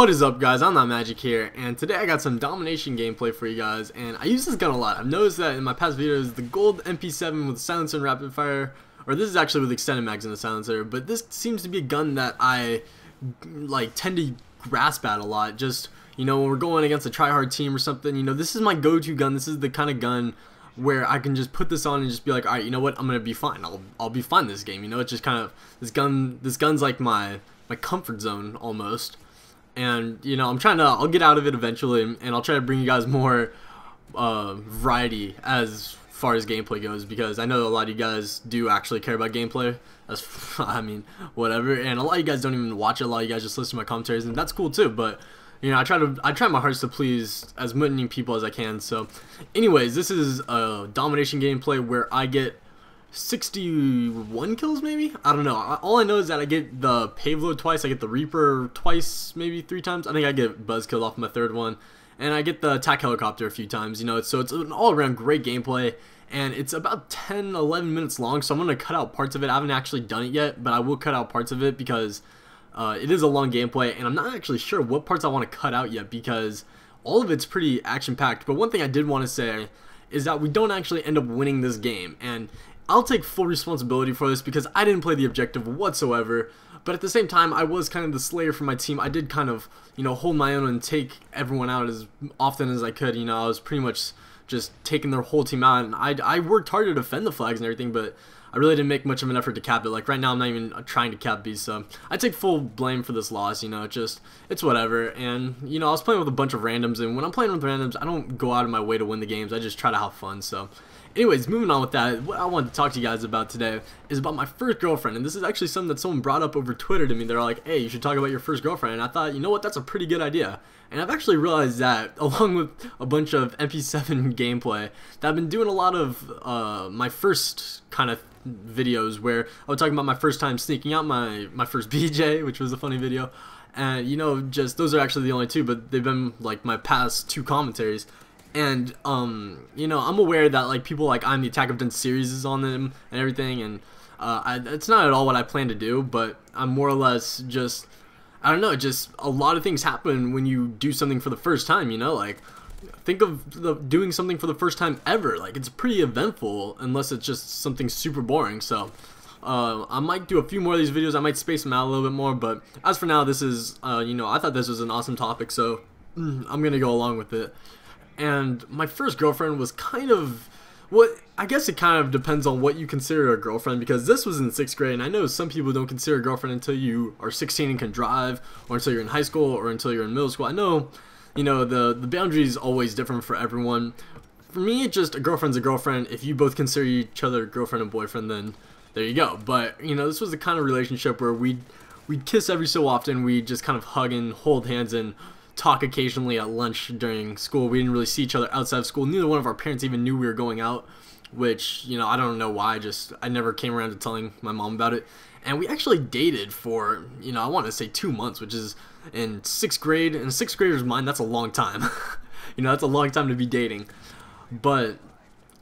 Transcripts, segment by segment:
What is up, guys? ImNotMagic here, and today I got some Domination gameplay for you guys, and I use this gun a lot. I've noticed that in my past videos, the gold MP7 with silencer and rapid fire, or this is actually with extended mags and a silencer, but this seems to be a gun that I tend to grasp at a lot. Just, when we're going against a try-hard team or something, this is my go-to gun. This is the kind of gun where I can just put this on and just be like, alright, you know what, I'm gonna be fine. I'll be fine this game. It's just kind of, this gun's like my comfort zone almost. And, I'll get out of it eventually, and I'll try to bring you guys more variety as far as gameplay goes, because I know a lot of you guys do actually care about gameplay. I mean, whatever. And a lot of you guys don't even watch it. A lot of you guys just listen to my commentaries, and that's cool too. But, I try my hardest to please as many people as I can. So, anyways, this is a Domination gameplay where I get 61 kills, maybe? I don't know. All I know is that I get the Pavlo twice, I get the Reaper twice, maybe 3 times. I think I get Buzzkill off my 3rd one, and I get the attack helicopter a few times. So it's an all-around great gameplay, and it's about 10-11 minutes long, so I'm going to cut out parts of it. I haven't actually done it yet, but I will cut out parts of it because it is a long gameplay, and I'm not actually sure what parts I want to cut out yet because all of it's pretty action-packed. But one thing I did want to say is that we don't actually end up winning this game, and I'll take full responsibility for this because I didn't play the objective whatsoever, but at the same time, I was kind of the slayer for my team. I did kind of, hold my own and take everyone out as often as I could. I was pretty much just taking their whole team out, and I worked hard to defend the flags and everything, but I really didn't make much of an effort to cap it. Like, right now, I'm not even trying to cap beast, so I take full blame for this loss, it's whatever. And, I was playing with a bunch of randoms, and when I'm playing with randoms, I don't go out of my way to win the games. I just try to have fun, so anyways, moving on with that, what I wanted to talk to you guys about today is about my first girlfriend, and this is actually something that someone brought up over Twitter to me. They're like, hey, you should talk about your first girlfriend, and I thought, you know what, that's a pretty good idea. And I've actually realized that, along with a bunch of MP7 gameplay, that I've been doing a lot of my first kind of videos where I was talking about my first time sneaking out my first BJ, which was a funny video, and, just, those are actually the only 2, but they've been, like, my past 2 commentaries. And, I'm aware that, people like I'm the Attack of Done series is on them and everything, and it's not at all what I plan to do, but I'm more or less just, I don't know, just a lot of things happen when you do something for the first time, think of doing something for the first time ever. It's pretty eventful, unless it's just something super boring. So, I might do a few more of these videos, I might space them out a little bit more, but as for now, this is, I thought this was an awesome topic, so I'm gonna go along with it. And my first girlfriend was kind of, I guess it kind of depends on what you consider a girlfriend, because this was in 6th grade, and I know some people don't consider a girlfriend until you are 16 and can drive, or until you're in high school, or until you're in middle school. I know, the boundary is always different for everyone. For me, it's just a girlfriend's a girlfriend. If you both consider each other girlfriend and boyfriend, then there you go. But, this was the kind of relationship where we'd kiss every so often, we'd just kind of hug and hold hands and talk occasionally at lunch during school. We didn't really see each other outside of school. Neither one of our parents even knew we were going out, which, I don't know why. I never came around to telling my mom about it. And we actually dated for, I want to say 2 months, which is in 6th grade. In a 6th grader's mind, that's a long time. That's a long time to be dating. But,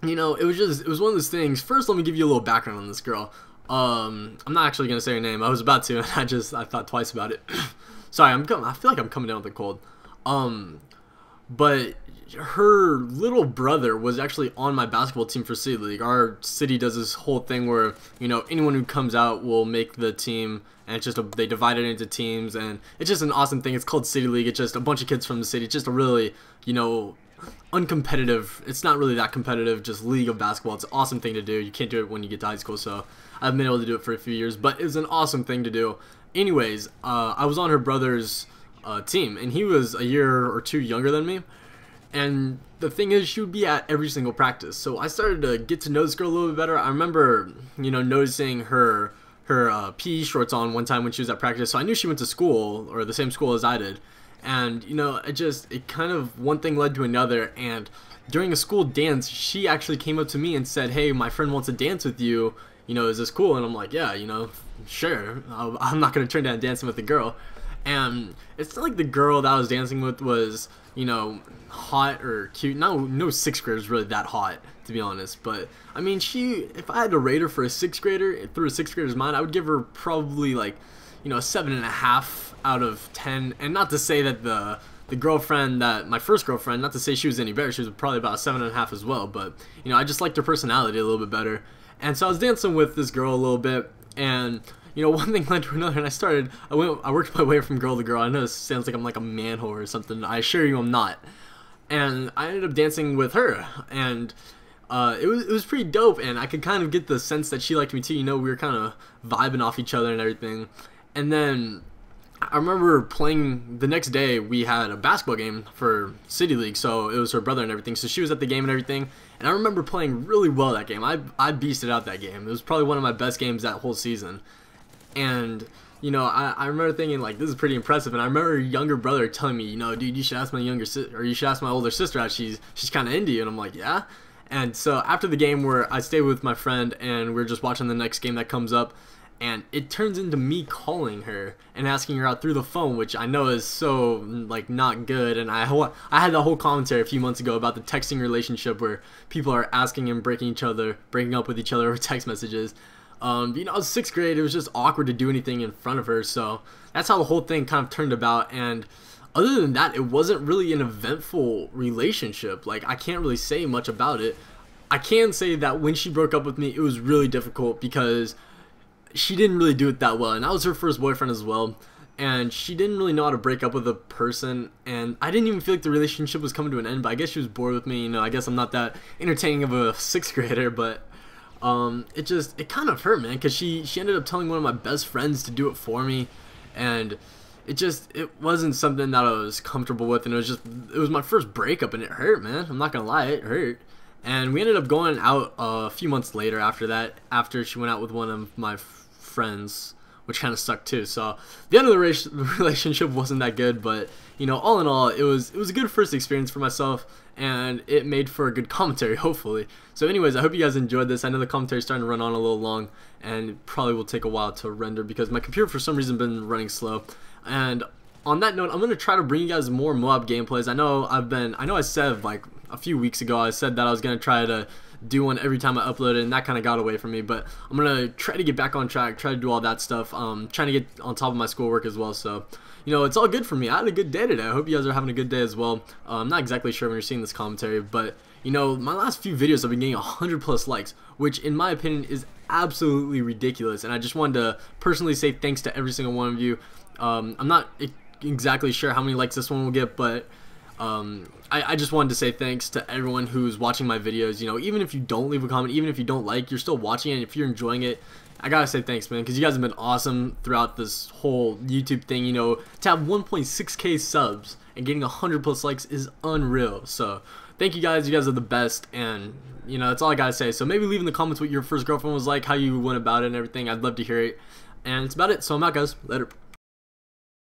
it was one of those things. First, let me give you a little background on this girl. I'm not actually going to say her name. I was about to, and I thought twice about it. Sorry, I feel like I'm coming down with a cold. But her little brother was actually on my basketball team for City League. Our city does this whole thing where, anyone who comes out will make the team, and it's just they divide it into teams, and it's just an awesome thing. It's called City League. It's just a bunch of kids from the city. It's just a really, uncompetitive, it's not really that competitive, just league of basketball. It's an awesome thing to do. You can't do it when you get to high school, so I've been able to do it for a few years, but it was an awesome thing to do. Anyways, I was on her brother's team, and he was a year or 2 younger than me, and the thing is, she would be at every single practice, so I started to get to know this girl a little bit better. I remember, noticing her PE shorts on one time when she was at practice, so I knew she went to school, or the same school as I did, and, it kind of, one thing led to another, and during a school dance, she actually came up to me and said, hey, my friend wants to dance with you, is this cool? And I'm like, yeah, sure. I'm not going to turn down dancing with a girl. And it's not like the girl that I was dancing with was, hot or cute. No 6th grader is really that hot, to be honest. But, I mean, if I had to rate her for a 6th grader, through a 6th grader's mind, I would give her probably, you know, a 7.5 out of 10. And not to say that the girlfriend, that my first girlfriend, not to say she was any better, she was probably about a 7.5 as well, but you know, I just liked her personality a little bit better. And so I was dancing with this girl a little bit, and you know, one thing led to another, and I worked my way from girl to girl. I know this sounds like I'm like a manhole or something. I assure you I'm not. And I ended up dancing with her, and it was pretty dope, and I could kind of get the sense that she liked me too. You know, we were kind of vibing off each other and everything. And then I remember playing the next day. We had a basketball game for City League, so it was her brother and everything. So she was at the game and everything, and I remember playing really well that game. I beasted out that game. It was probably one of my best games that whole season. And you know, I remember thinking like, this is pretty impressive. And I remember her younger brother telling me, you know, dude, you should ask my you should ask my older sister out. She's kind of into you. And I'm like, yeah. And so after the game, where I stayed with my friend and we're just watching the next game that comes up, and it turns into me calling her and asking her out through the phone, which I know is so like not good. And I had the whole commentary a few months ago about the texting relationship where people are asking and breaking up with each other over text messages. You know, I was 6th grade. It was just awkward to do anything in front of her, so that's how the whole thing kind of turned about. And other than that, it wasn't really an eventful relationship. Like, I can't really say much about it. I can say that when she broke up with me, it was really difficult because she didn't really do it that well, and that was her first boyfriend as well. And she didn't really know how to break up with a person, and I didn't even feel like the relationship was coming to an end. But I guess she was bored with me. You know, I guess I'm not that entertaining of a 6th grader, but it kind of hurt, man, because she ended up telling one of my best friends to do it for me, and it wasn't something that I was comfortable with, and it was my first breakup, and it hurt, man. I'm not gonna lie, it hurt. And we ended up going out a few months later after that, after she went out with one of my friends, which kind of sucked too. So the end of the relationship wasn't that good, but you know, all in all, it was a good first experience for myself, and it made for a good commentary, hopefully. So anyways, I hope you guys enjoyed this. I know the commentary's starting to run on a little long, and it probably will take a while to render because my computer for some reason been running slow. And on that note, I'm gonna try to bring you guys more Moab gameplays. I know I said like a few weeks ago, I said that I was gonna try to do one every time I upload it, and that kind of got away from me, but I'm gonna try to get back on track, try to do all that stuff, trying to get on top of my schoolwork as well. So you know, it's all good for me. I had a good day today. I hope you guys are having a good day as well. I'm not exactly sure when you're seeing this commentary, but you know, my last few videos have been getting 100+ likes, which in my opinion is absolutely ridiculous, and I just wanted to personally say thanks to every single one of you. I'm not exactly sure how many likes this one will get, but I just wanted to say thanks to everyone who's watching my videos. You know, even if you don't leave a comment, even if you don't like, you're still watching it, and if you're enjoying it, I gotta say thanks, man, because you guys have been awesome throughout this whole YouTube thing. You know, to have 1.6K subs and getting 100+ likes is unreal. So thank you guys. You guys are the best, and you know, that's all I gotta say. So maybe leave in the comments what your first girlfriend was like, how you went about it and everything. I'd love to hear it. And that's about it. So I'm out, guys. Later.